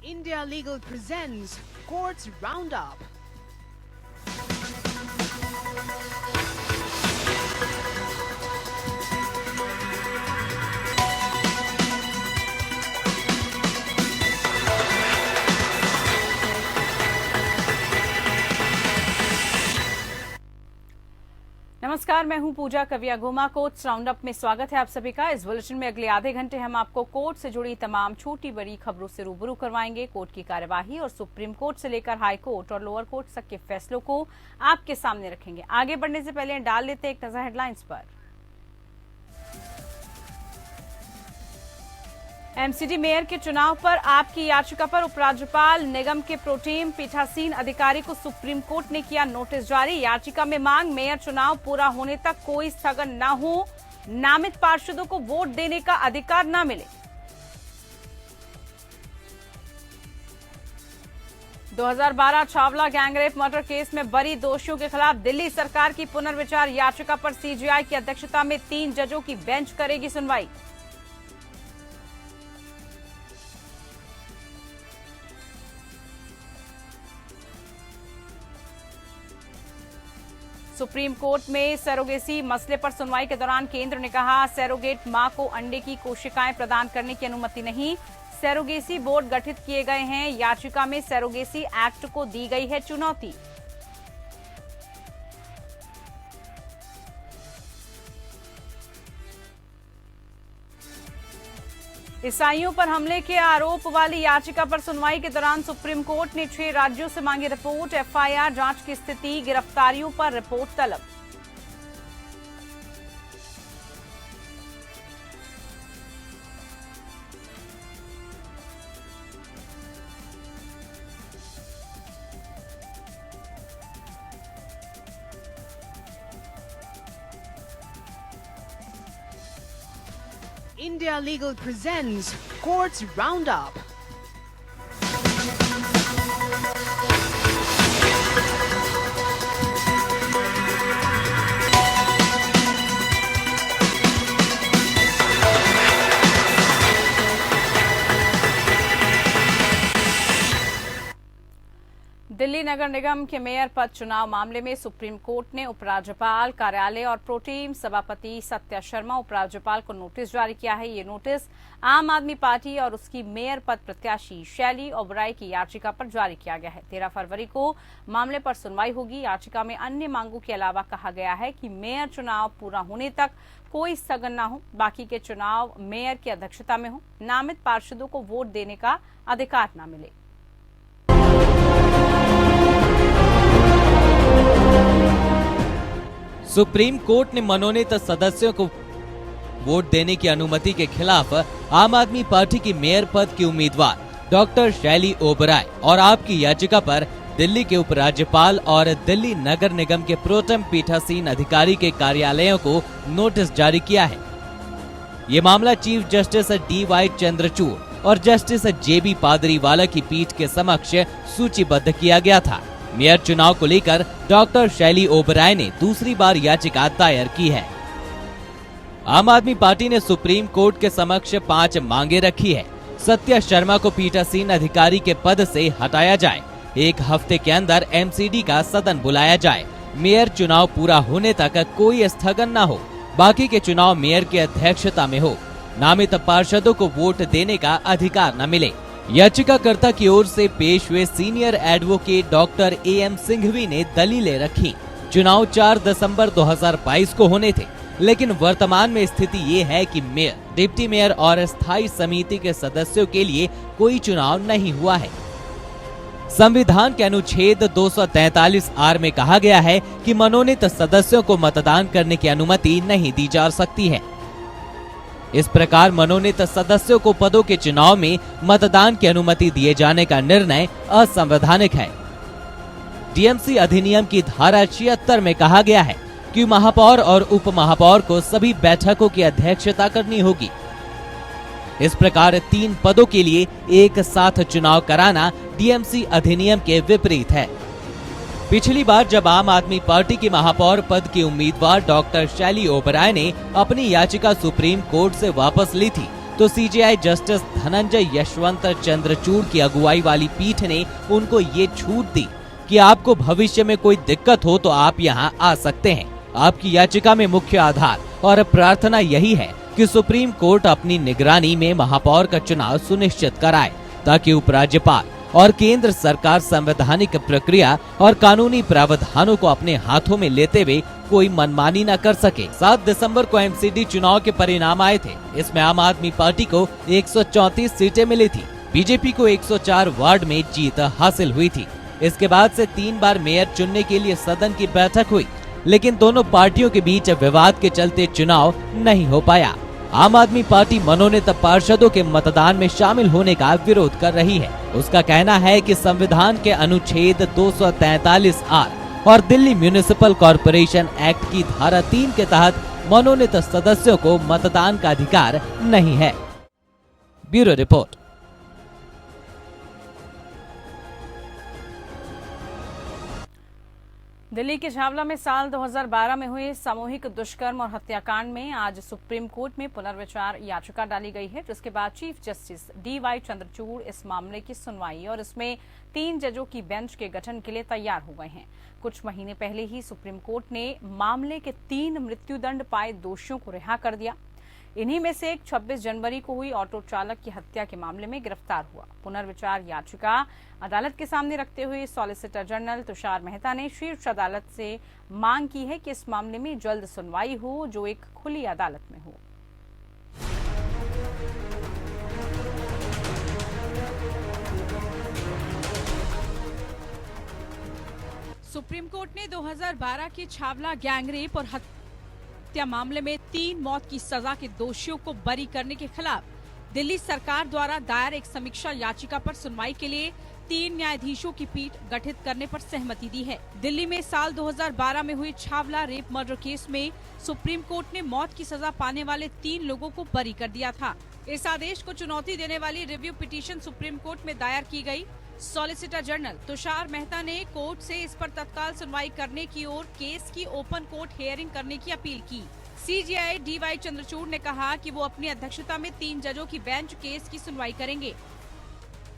India Legal presents Courts Roundup. नमस्कार, मैं हूं पूजा कविया गोमा। कोर्ट्स राउंडअप में स्वागत है आप सभी का। इस बुलेटिन में अगले आधे घंटे हम आपको कोर्ट से जुड़ी तमाम छोटी बड़ी खबरों से रूबरू करवाएंगे। कोर्ट की कार्यवाही और सुप्रीम कोर्ट से लेकर हाई कोर्ट और लोअर कोर्ट तक के फैसलों को आपके सामने रखेंगे। आगे बढ़ने से पहले डाल लेते एक नजर हेडलाइंस पर। एमसीडी मेयर के चुनाव पर आपकी याचिका पर उपराज्यपाल निगम के प्रोटेम पीठासीन अधिकारी को सुप्रीम कोर्ट ने किया नोटिस जारी। याचिका में मांग, मेयर चुनाव पूरा होने तक कोई स्थगन न हो, नामित पार्षदों को वोट देने का अधिकार न मिले। 2012 छावला गैंगरेप मर्डर केस में बरी दोषियों के खिलाफ दिल्ली सरकार की पुनर्विचार याचिका पर सीजीआई की अध्यक्षता में 3 जजों की बेंच करेगी सुनवाई। सुप्रीम कोर्ट में सरोगेसी मसले पर सुनवाई के दौरान केंद्र ने कहा, सरोगेट मां को अंडे की कोशिकाएं प्रदान करने की अनुमति नहीं। सरोगेसी बोर्ड गठित किए गए हैं। याचिका में सरोगेसी एक्ट को दी गई है चुनौती। ईसाइयों पर हमले के आरोप वाली याचिका पर सुनवाई के दौरान सुप्रीम कोर्ट ने 6 राज्यों से मांगी रिपोर्ट। एफआईआर जांच की स्थिति, गिरफ्तारियों पर रिपोर्ट तलब। India Legal presents Courts Roundup. Delhi नगर निगम के मेयर पद चुनाव मामले में सुप्रीम कोर्ट ने उपराज्यपाल कार्यालय और प्रोटेम सभापति सत्या शर्मा उपराज्यपाल को नोटिस जारी किया है। ये नोटिस आम आदमी पार्टी और उसकी मेयर पद प्रत्याशी शैली ओबराय की याचिका पर जारी किया गया है। 13 फरवरी को मामले पर सुनवाई होगी। याचिका में अन्य मांगों के अलावा कहा गया है कि मेयर चुनाव पूरा होने तक कोई स्थगन न हो, बाकी के चुनाव मेयर की अध्यक्षता में हो, नामित पार्षदों को वोट देने का अधिकार न मिले। सुप्रीम कोर्ट ने मनोनीत सदस्यों को वोट देने की अनुमति के खिलाफ आम आदमी पार्टी की मेयर पद की उम्मीदवार डॉक्टर शैली ओबराय और आपकी याचिका पर दिल्ली के उपराज्यपाल और दिल्ली नगर निगम के प्रोटेम पीठासीन अधिकारी के कार्यालयों को नोटिस जारी किया है। ये मामला चीफ जस्टिस DY चंद्रचूड़ और जस्टिस JB पादरीवाला की पीठ के समक्ष सूचीबद्ध किया गया था। मेयर चुनाव को लेकर डॉक्टर शैली ओबराय ने दूसरी बार याचिका दायर की है। आम आदमी पार्टी ने सुप्रीम कोर्ट के समक्ष 5 मांगे रखी है। सत्या शर्मा को पीठासीन अधिकारी के पद से हटाया जाए, 1 हफ्ते के अंदर MCD का सदन बुलाया जाए, मेयर चुनाव पूरा होने तक कोई स्थगन न हो, बाकी के चुनाव मेयर की अध्यक्षता में हो, नामित पार्षदों को वोट देने का अधिकार न मिले। याचिकाकर्ता की ओर से पेश हुए senior advocate doctor AM Singhvi ने दलीलें रखी। चुनाव 4 दिसंबर 2022 को होने थे, लेकिन वर्तमान में स्थिति ये है कि मेयर, डिप्टी मेयर और स्थायी समिति के सदस्यों के लिए कोई चुनाव नहीं हुआ है। संविधान के अनुच्छेद 243R में कहा गया है कि मनोनीत सदस्यों को मतदान करने की अनुमति नहीं दी जा सकती है। इस प्रकार मनोनीत सदस्यों को पदों के चुनाव में मतदान की अनुमति दिए जाने का निर्णय असंवैधानिक है। DMC अधिनियम की धारा 76 में कहा गया है कि महापौर और उप महापौर को सभी बैठकों की अध्यक्षता करनी होगी। इस प्रकार 3 पदों के लिए एक साथ चुनाव कराना DMC अधिनियम के विपरीत है। पिछली बार जब आम आदमी पार्टी की महापौर पद की उम्मीदवार डॉक्टर शैली ओबराय ने अपनी याचिका सुप्रीम कोर्ट से वापस ली थी, तो सीजेआई जस्टिस धनंजय यशवंत चंद्रचूड़ की अगुवाई वाली पीठ ने उनको ये छूट दी कि आपको भविष्य में कोई दिक्कत हो तो आप यहाँ आ सकते हैं। आपकी याचिका में मुख्य आधार और प्रार्थना यही है कि सुप्रीम कोर्ट अपनी निगरानी में महापौर का चुनाव सुनिश्चित कराए, ताकि उपराज्यपाल और केंद्र सरकार संवैधानिक प्रक्रिया और कानूनी प्रावधानों को अपने हाथों में लेते हुए कोई मनमानी न कर सके। 7 दिसंबर को एमसीडी चुनाव के परिणाम आए थे। इसमें आम आदमी पार्टी को 134 सीटें मिली थी। बीजेपी को 104 वार्ड में जीत हासिल हुई थी। इसके बाद से 3 बार मेयर चुनने के लिए सदन की बैठक हुई, लेकिन दोनों पार्टियों के बीच विवाद के चलते चुनाव नहीं हो पाया। आम आदमी पार्टी मनोनीत पार्षदों के मतदान में शामिल होने का विरोध कर रही है। उसका कहना है कि संविधान के अनुच्छेद 243(r) और दिल्ली म्युनिसिपल कॉरपोरेशन एक्ट की धारा 3 के तहत मनोनीत सदस्यों को मतदान का अधिकार नहीं है। Bureau report. दिल्ली के छावला में साल 2012 में हुए सामूहिक दुष्कर्म और हत्याकांड में आज सुप्रीम कोर्ट में पुनर्विचार याचिका डाली गई है, जिसके बाद चीफ जस्टिस DY चंद्रचूड़ इस मामले की सुनवाई और इसमें 3 जजों की बेंच के गठन के लिए तैयार हो गए हैं। कुछ महीने पहले ही सुप्रीम कोर्ट ने मामले के 3 मृत्युदंड पाए दोषियों को रिहा कर दिया। इन्हीं में से एक 26 जनवरी को हुई ऑटो चालक की हत्या के मामले में गिरफ्तार हुआ। पुनर्विचार याचिका अदालत के सामने रखते हुए सॉलिसिटर जनरल तुषार मेहता ने शीर्ष अदालत से मांग की है कि इस मामले में जल्द सुनवाई हो, जो एक खुली अदालत में हो। सुप्रीम कोर्ट ने 2012 के छावला गैंगरेप और हत्या मामले में 3 मौत की सजा के दोषियों को बरी करने के खिलाफ दिल्ली सरकार द्वारा दायर एक समीक्षा याचिका पर सुनवाई के लिए 3 न्यायाधीशों की पीठ गठित करने पर सहमति दी है। दिल्ली में साल 2012 में हुई छावला रेप मर्डर केस में सुप्रीम कोर्ट ने मौत की सजा पाने वाले 3 लोगों को बरी कर दिया था। इस आदेश को चुनौती देने वाली रिव्यू पिटीशन सुप्रीम कोर्ट में दायर की गई। सॉलिसिटर जनरल तुषार मेहता ने कोर्ट से इस पर तत्काल सुनवाई करने की और केस की ओपन कोर्ट हियरिंग करने की अपील की। सीजेआई DY चंद्रचूड़ ने कहा कि वो अपनी अध्यक्षता में 3 जजों की बेंच केस की सुनवाई करेंगे।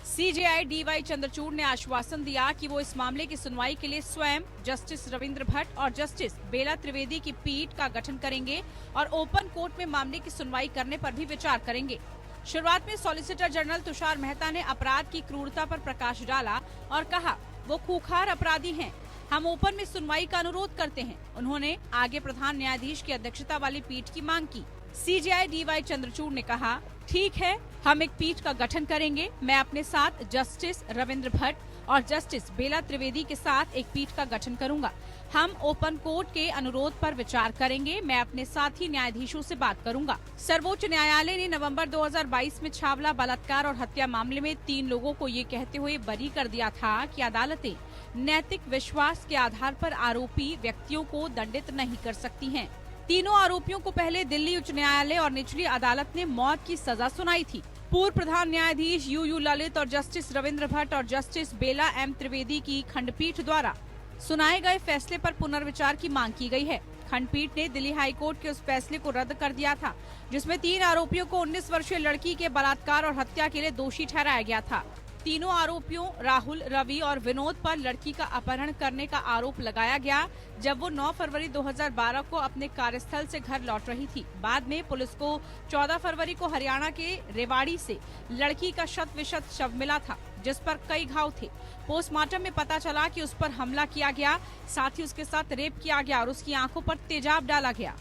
सीजेआई DY चंद्रचूड़ ने आश्वासन दिया कि वो इस मामले की सुनवाई के लिए स्वयं जस्टिस रविंद्र भट्ट और जस्टिस बेला त्रिवेदी की पीठ का गठन करेंगे और ओपन कोर्ट में मामले की सुनवाई करने पर भी विचार करेंगे। शुरुआत में सॉलिसिटर जनरल तुषार मेहता ने अपराध की क्रूरता पर प्रकाश डाला और कहा वो खूंखार अपराधी हैं, हम ओपन में सुनवाई का अनुरोध करते हैं। उन्होंने आगे प्रधान न्यायाधीश की अध्यक्षता वाली पीठ की मांग की। सीजेआई DY चंद्रचूड़ ने कहा, ठीक है, हम एक पीठ का गठन करेंगे। मैं अपने साथ जस्टिस रविंद्र भट्ट और जस्टिस बेला त्रिवेदी के साथ एक पीठ का गठन करूंगा। हम ओपन कोर्ट के अनुरोध पर विचार करेंगे। मैं अपने साथी न्यायाधीशों से बात करूंगा। सर्वोच्च न्यायालय ने नवंबर 2022 में छावला बलात्कार और हत्या मामले में 3 लोगों को ये कहते हुए बरी कर दिया था कि अदालतें नैतिक विश्वास के आधार पर आरोपी व्यक्तियों को दंडित नहीं कर सकती हैं। तीनों आरोपियों को पहले दिल्ली उच्च न्यायालय और निचली अदालत ने मौत की सजा सुनाई थी। पूर्व प्रधान न्यायाधीश UU ललित और जस्टिस रविंद्र भट्ट और जस्टिस बेला M त्रिवेदी की खंडपीठ द्वारा सुनाए गए फैसले पर पुनर्विचार की मांग की गई है। खंडपीठ ने दिल्ली हाईकोर्ट के उस फैसले को रद्द कर दिया था, जिसमें 3 आरोपियों को 19 वर्षीय लड़की के बलात्कार और हत्या के लिए दोषी ठहराया गया था। तीनों आरोपियों राहुल, रवि और विनोद पर लड़की का अपहरण करने का आरोप लगाया गया, जब वो 9 फरवरी 2012 को अपने कार्यस्थल से घर लौट रही थी। बाद में पुलिस को 14 फरवरी को हरियाणा के रेवाड़ी से लड़की का शत विशत शव मिला था, जिस पर कई घाव थे। पोस्टमार्टम में पता चला कि उस पर हमला किया गया, साथ ही उसके साथ रेप किया गया और उसकी आंखों पर तेजाब डाला गया।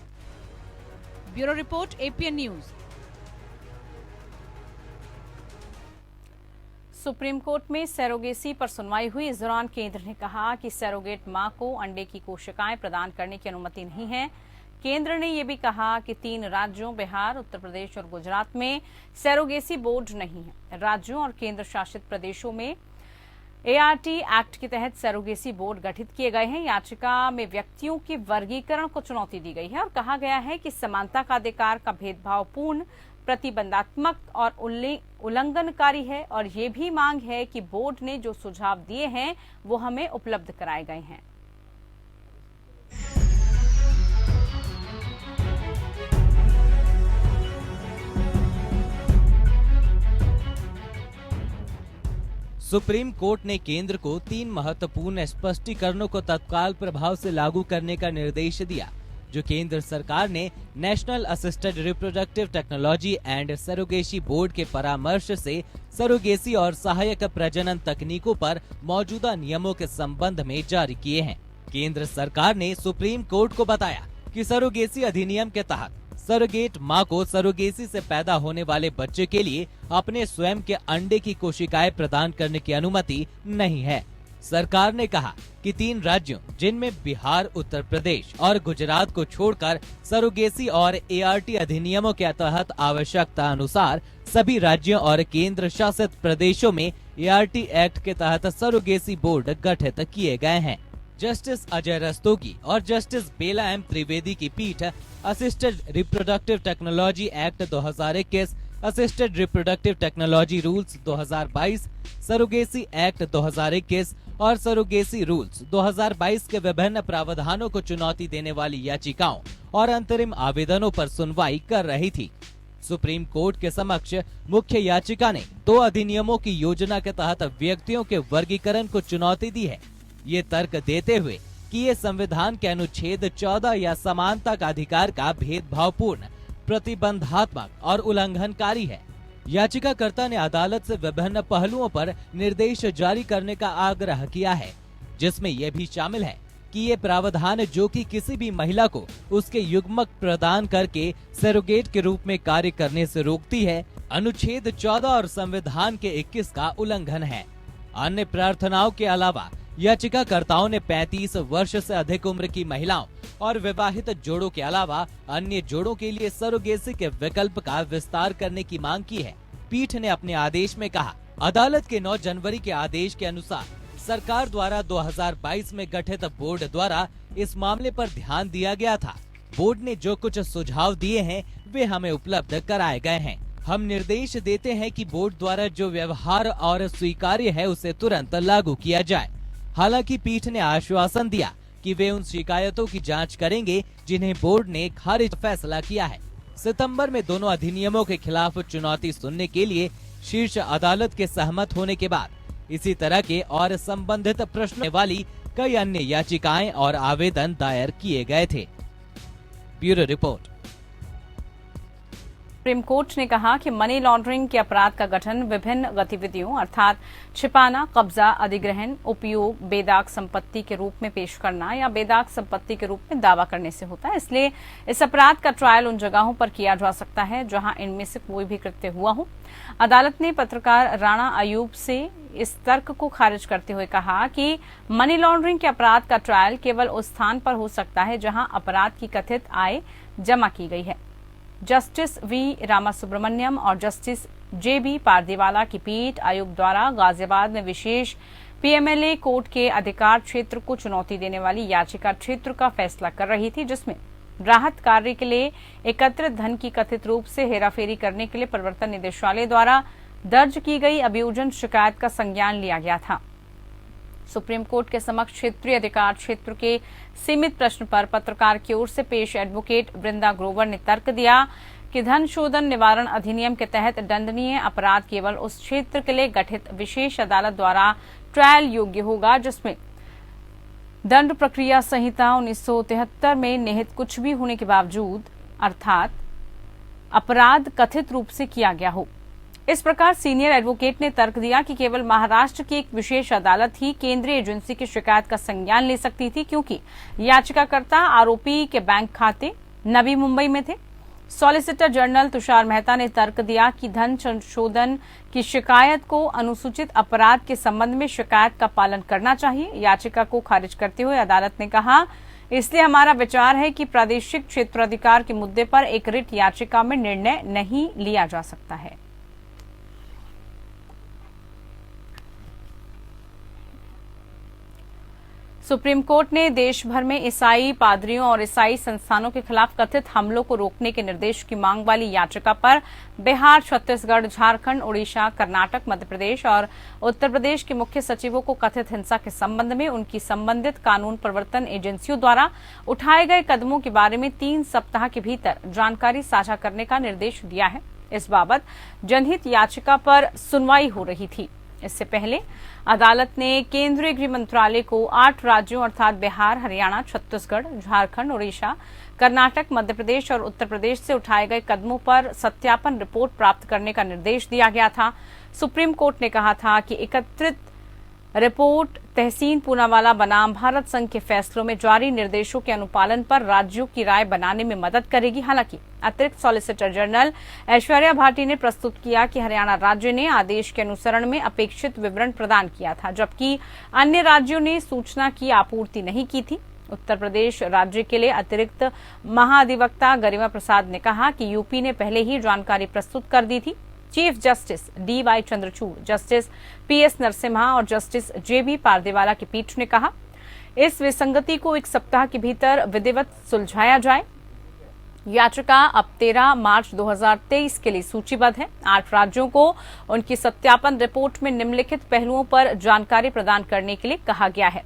Bureau report, APN news. Supreme court में सैरोगेसी पर सुनवाई हुई। इस दौरान केंद्र ने कहा कि सैरोगेट मां को अंडे की कोशिकाएं प्रदान करने की अनुमति नहीं है। केंद्र ने यह भी कहा कि 3 राज्यों बिहार, उत्तर प्रदेश और गुजरात में सैरोगेसी बोर्ड नहीं है। राज्यों और केंद्र शासित प्रदेशों में ART एक्ट के तहत सैरोगेसी बोर्ड गठित किए गए हैं। याचिका में व्यक्तियों के वर्गीकरण को चुनौती दी गई है और कहा गया है कि समानता का अधिकार का भेदभावपूर्ण, प्रतिबंधात्मक और उल्लंघनकारी है और ये भी मांग है कि बोर्ड ने जो सुझाव दिए हैं वो हमें उपलब्ध कराए गए हैं। सुप्रीम कोर्ट ने केंद्र को 3 महत्वपूर्ण स्पष्टीकरणों को तत्काल प्रभाव से लागू करने का निर्देश दिया, जो केंद्र सरकार ने national assisted reproductive technology and surrogacy board के परामर्श से सरोगेसी और सहायक प्रजनन तकनीकों पर मौजूदा नियमों के संबंध में जारी किए हैं। केंद्र सरकार ने सुप्रीम कोर्ट को बताया कि सरोगेसी अधिनियम के तहत सरोगेट मां को सरोगेसी से पैदा होने वाले बच्चे के लिए अपने स्वयं के अंडे की कोशिकाएं प्रदान करने की अनुमति नहीं है। सरकार ने कहा कि 3 राज्यों जिनमें बिहार, उत्तर प्रदेश और गुजरात को छोड़कर सरोगेसी और ART अधिनियमों के तहत आवश्यकता अनुसार सभी राज्यों और केंद्र शासित प्रदेशों में ART एक्ट के तहत सरोगेसी बोर्ड गठित किए गए हैं। जस्टिस अजय रस्तोगी और जस्टिस बेला एम त्रिवेदी की पीठ assisted reproductive technology act 2021, assisted reproductive technology rules 2022, surrogacy act 2021 और सरोगेसी रूल्स 2022 के विभिन्न प्रावधानों को चुनौती देने वाली याचिकाओं और अंतरिम आवेदनों पर सुनवाई कर रही थी। सुप्रीम कोर्ट के समक्ष मुख्य याचिका ने 2 अधिनियमों की योजना के तहत व्यक्तियों के वर्गीकरण को चुनौती दी है, ये तर्क देते हुए कि ये संविधान के अनुच्छेद 14 या समानता का अधिकार का भेदभावपूर्ण, प्रतिबंधात्मक और उल्लंघनकारी है। याचिकाकर्ता ने अदालत से विभिन्न पहलुओं पर निर्देश जारी करने का आग्रह किया है, जिसमें यह भी शामिल है कि ये प्रावधान जो कि किसी भी महिला को उसके युग्मक प्रदान करके सरोगेट के रूप में कार्य करने से रोकती है, अनुच्छेद 14 और संविधान के 21 का उल्लंघन है। अन्य प्रार्थनाओं के अलावा याचिकाकर्ताओं ने 35 वर्ष से अधिक उम्र की महिलाओं और विवाहित जोड़ों के अलावा अन्य जोड़ों के लिए सरोगेसी के विकल्प का विस्तार करने की मांग की है। पीठ ने अपने आदेश में कहा, अदालत के 9 जनवरी के आदेश के अनुसार सरकार द्वारा 2022 में गठित बोर्ड द्वारा इस मामले पर ध्यान दिया गया था। बोर्ड ने जो कुछ सुझाव दिए हैं वे हमें उपलब्ध कराए गए हैं। हम निर्देश देते हैं कि बोर्ड द्वारा जो व्यवहार और स्वीकार्य है उसे तुरंत लागू किया जाए। हालांकि पीठ ने आश्वासन दिया कि वे उन शिकायतों की जांच करेंगे जिन्हें बोर्ड ने खारिज फैसला किया है। सितंबर में दोनों अधिनियमों के खिलाफ चुनौती सुनने के लिए शीर्ष अदालत के सहमत होने के बाद इसी तरह के और संबंधित प्रश्न वाली कई अन्य याचिकाएं और आवेदन दायर किए गए थे। Bureau report. सुप्रीम कोर्ट ने कहा कि मनी लॉन्ड्रिंग के अपराध का गठन विभिन्न गतिविधियों अर्थात छिपाना, कब्जा, अधिग्रहण, उपयोग, बेदाग संपत्ति के रूप में पेश करना या बेदाग संपत्ति के रूप में दावा करने से होता है। इसलिए इस अपराध का ट्रायल उन जगहों पर किया जा सकता है जहां इनमें से कोई भी कृत्य हुआ हो। अदालत ने पत्रकार राणा अयूब से इस तर्क को खारिज करते हुए कहा कि मनी लॉन्ड्रिंग के अपराध का ट्रायल केवल उस स्थान पर हो सकता है जहां अपराध की कथित आय जमा की गई है। जस्टिस वी रामासुब्रमण्यम और जस्टिस JB पारदीवाला की पीठ आयोग द्वारा गाजियाबाद में विशेष PMLA कोर्ट के अधिकार क्षेत्र को चुनौती देने वाली याचिका क्षेत्र का फैसला कर रही थी, जिसमें राहत कार्य के लिए एकत्रित धन की कथित रूप से हेराफेरी करने के लिए प्रवर्तन निदेशालय द्वारा दर्ज की गई अभियोजन शिकायत का संज्ञान लिया गया था। सुप्रीम कोर्ट के समक्ष क्षेत्रीय अधिकार क्षेत्र के सीमित प्रश्न पर पत्रकार की ओर से पेश एडवोकेट वृंदा ग्रोवर ने तर्क दिया कि धन शोधन निवारण अधिनियम के तहत दंडनीय अपराध केवल उस क्षेत्र के लिए गठित विशेष अदालत द्वारा ट्रायल योग्य होगा जिसमें दंड प्रक्रिया संहिता 1973 में निहित कुछ भी होने के बावजूद अर्थात अपराध कथित रूप से किया गया हो। इस प्रकार सीनियर एडवोकेट ने तर्क दिया कि केवल महाराष्ट्र की एक विशेष अदालत ही केंद्रीय एजेंसी की शिकायत का संज्ञान ले सकती थी, क्योंकि याचिकाकर्ता आरोपी के बैंक खाते नवी मुंबई में थे। सॉलिसिटर जनरल तुषार मेहता ने तर्क दिया कि धन संशोधन की शिकायत को अनुसूचित अपराध के संबंध में शिकायत का पालन करना चाहिए। याचिका को खारिज करते हुए अदालत ने कहा, इसलिए हमारा विचार है कि प्रादेशिक क्षेत्राधिकार के मुद्दे पर एक रिट याचिका में निर्णय नहीं लिया जा सकता है। सुप्रीम कोर्ट ने देश भर में ईसाई पादरियों और ईसाई संस्थानों के खिलाफ कथित हमलों को रोकने के निर्देश की मांग वाली याचिका पर बिहार, छत्तीसगढ़, झारखंड, ओडिशा, कर्नाटक, मध्य प्रदेश और उत्तर प्रदेश के मुख्य सचिवों को कथित हिंसा के संबंध में उनकी संबंधित कानून प्रवर्तन एजेंसियों द्वारा उठाए गए कदमों के बारे में 3 सप्ताह के भीतर जानकारी साझा करने का निर्देश दिया है। इस बाबत जनहित याचिका पर सुनवाई हो रही थी। इससे पहले अदालत ने केंद्रीय गृह मंत्रालय को 8 राज्यों अर्थात बिहार, हरियाणा, छत्तीसगढ़, झारखंड, ओडिशा, कर्नाटक, मध्य प्रदेश और उत्तर प्रदेश से उठाए गए कदमों पर सत्यापन रिपोर्ट प्राप्त करने का निर्देश दिया गया था। सुप्रीम कोर्ट ने कहा था कि एकत्रित रिपोर्ट तहसीन पूनावाला बनाम भारत संघ के फैसलों में जारी निर्देशों के अनुपालन पर राज्यों की राय बनाने में मदद करेगी। हालांकि अतिरिक्त सॉलिसिटर जनरल ऐश्वर्या भाटी ने प्रस्तुत किया कि हरियाणा राज्य ने आदेश के अनुसरण में अपेक्षित विवरण प्रदान किया था, जबकि अन्य राज्यों ने सूचना की आपूर्ति नहीं की थी। उत्तर प्रदेश राज्य के लिए अतिरिक्त महाधिवक्ता गरिमा प्रसाद ने कहा कि यूपी ने पहले ही जानकारी प्रस्तुत कर दी थी। Chief justice DY Chandrachud, justice PS Narasimha और जस्टिस JB पारदेवाला की पीठ ने कहा, इस विसंगति को 1 सप्ताह के भीतर विधिवत सुलझाया जाए। याचिका अब 13 मार्च 2023 के लिए सूचीबद्ध है। 8 राज्यों को उनकी सत्यापन रिपोर्ट में निम्नलिखित पहलुओं पर जानकारी प्रदान करने के लिए कहा गया है,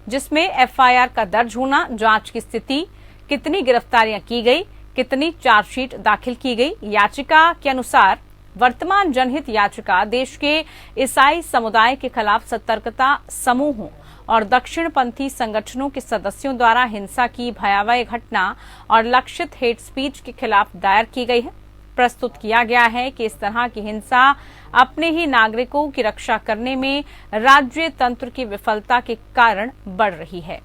जिसमें FIR का दर्ज होना, जांच की स्थिति, कितनी गिरफ्तारियां की गई, कितनी चार्जशीट दाखिल की गई। याचिका के अनुसार वर्तमान जनहित याचिका देश के ईसाई समुदाय के खिलाफ सतर्कता समूहों और दक्षिणपंथी संगठनों के सदस्यों द्वारा हिंसा की भयावह घटना और लक्षित हेट स्पीच के खिलाफ दायर की गई है। प्रस्तुत किया गया है कि इस तरह की हिंसा अपने ही नागरिकों की रक्षा करने में राज्य तंत्र की विफलता के कारण बढ़ रही है।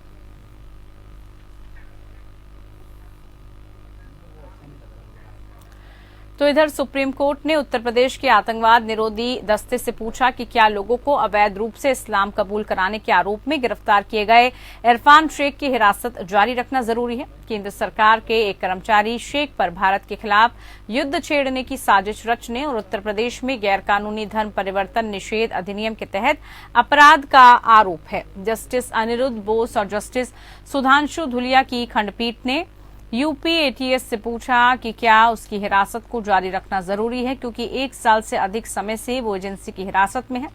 तो इधर सुप्रीम कोर्ट ने उत्तर प्रदेश के आतंकवाद निरोधी दस्ते से पूछा कि क्या लोगों को अवैध रूप से इस्लाम कबूल कराने के आरोप में गिरफ्तार किए गए इरफान शेख की हिरासत जारी रखना जरूरी है। केंद्र सरकार के एक कर्मचारी शेख पर भारत के खिलाफ युद्ध छेड़ने की साजिश रचने और उत्तर प्रदेश में गैरकानूनी धर्म परिवर्तन निषेध अधिनियम के तहत अपराध का आरोप है। जस्टिस अनिरुद्ध बोस और जस्टिस सुधांशु धुलिया की खंडपीठ ने यूपी ATS से पूछा कि क्या उसकी हिरासत को जारी रखना जरूरी है, क्योंकि 1 साल से अधिक समय से वो एजेंसी की हिरासत में है।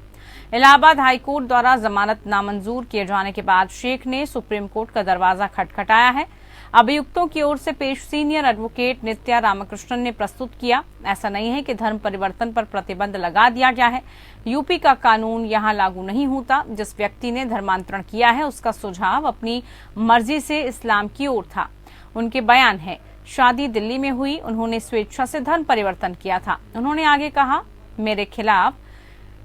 इलाहाबाद हाईकोर्ट द्वारा जमानत नामंजूर किए जाने के बाद शेख ने सुप्रीम कोर्ट का दरवाजा खटखटाया है। अभियुक्तों की ओर से पेश सीनियर एडवोकेट नित्या रामकृष्णन ने प्रस्तुत किया, ऐसा नहीं है कि धर्म परिवर्तन पर प्रतिबंध लगा दिया गया है। यूपी का कानून यहां लागू नहीं होता। जिस व्यक्ति ने धर्मांतरण किया है उसका सुझाव अपनी मर्जी से इस्लाम की ओर था। उनके बयान है, शादी दिल्ली में हुई, उन्होंने स्वेच्छा से धर्म परिवर्तन किया था। उन्होंने आगे कहा, मेरे खिलाफ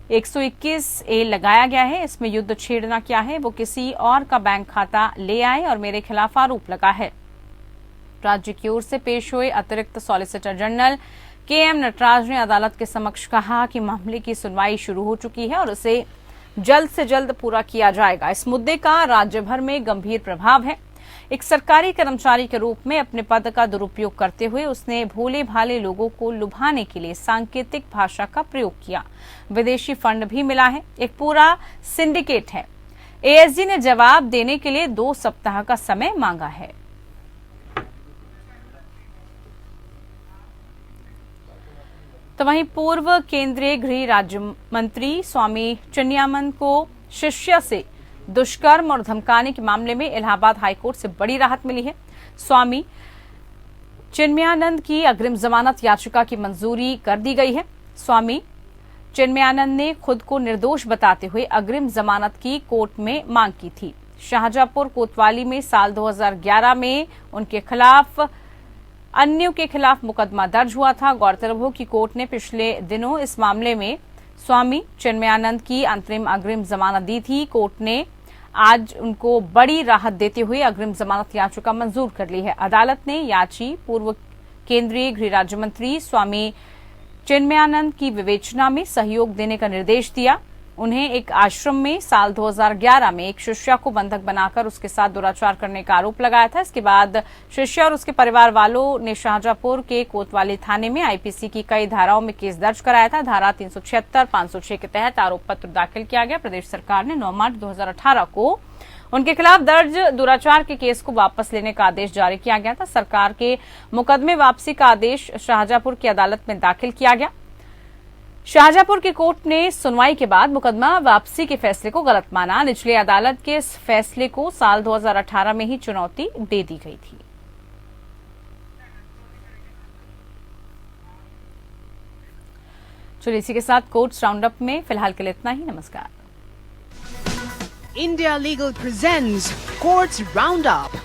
121A लगाया गया है, इसमें युद्ध छेड़ना क्या है, वो किसी और का बैंक खाता ले आए और मेरे खिलाफ आरोप लगा है। राज्य की ओर से पेश हुए अतिरिक्त सॉलिसिटर जनरल KM नटराज ने अदालत के समक्ष कहा कि मामले की सुनवाई शुरू हो चुकी है और उसे जल्द से जल्द पूरा किया जाएगा। इस मुद्दे का राज्य भर में गंभीर प्रभाव है। एक सरकारी कर्मचारी के रूप में अपने पद का दुरुपयोग करते हुए उसने भोले भाले लोगों को लुभाने के लिए सांकेतिक भाषा का प्रयोग किया। विदेशी फंड भी मिला है, एक पूरा सिंडिकेट है। ASG ने जवाब देने के लिए 2 सप्ताह का समय मांगा है। तो वहीं पूर्व केंद्रीय गृह राज्य मंत्री स्वामी चिन्मयानंद को शिष्य से दुष्कर्म और धमकाने के मामले में इलाहाबाद हाईकोर्ट से बड़ी राहत मिली है। स्वामी चिन्मयानंद की अग्रिम जमानत याचिका की मंजूरी कर दी गई है। स्वामी चिन्मयानंद ने खुद को निर्दोष बताते हुए अग्रिम जमानत की कोर्ट में मांग की थी। शाहजहांपुर कोतवाली में साल 2011 में उनके खिलाफ अन्यों के खिलाफ मुकदमा दर्ज हुआ था। गौरतलब हो कि कोर्ट ने पिछले दिनों इस मामले में स्वामी चिन्मयानंद की अंतरिम अग्रिम जमानत दी थी। कोर्ट ने आज उनको बड़ी राहत देते हुए अग्रिम जमानत याचिका मंजूर कर ली है। अदालत ने याची पूर्व केंद्रीय गृह राज्य मंत्री स्वामी चिन्मयानंद की विवेचना में सहयोग देने का निर्देश दिया। उन्हें एक आश्रम में साल 2011 में एक शिष्या को बंधक बनाकर उसके साथ दुराचार करने का आरोप लगाया था। इसके बाद शिष्या और उसके परिवार वालों ने शाहजहांपुर के कोतवाली थाने में IPC की कई धाराओं में केस दर्ज कराया था। धारा 376, 506 के तहत आरोप पत्र दाखिल किया गया। प्रदेश सरकार ने 9 मार्च 2018 को उनके खिलाफ दर्ज दुराचार के केस को वापस लेने का आदेश जारी किया गया था। सरकार के मुकदमे वापसी का आदेश शाहजहांपुर की अदालत में दाखिल किया गया। शाहजहांपुर की कोर्ट ने सुनवाई के बाद मुकदमा वापसी के फैसले को गलत माना। निचली अदालत के इस फैसले को साल 2018 में ही चुनौती दे दी गई थी। चलिए इसी के साथ कोर्ट्स राउंडअप में फिलहाल के लिए इतना ही। नमस्कार। India Legal presents Courts Roundup.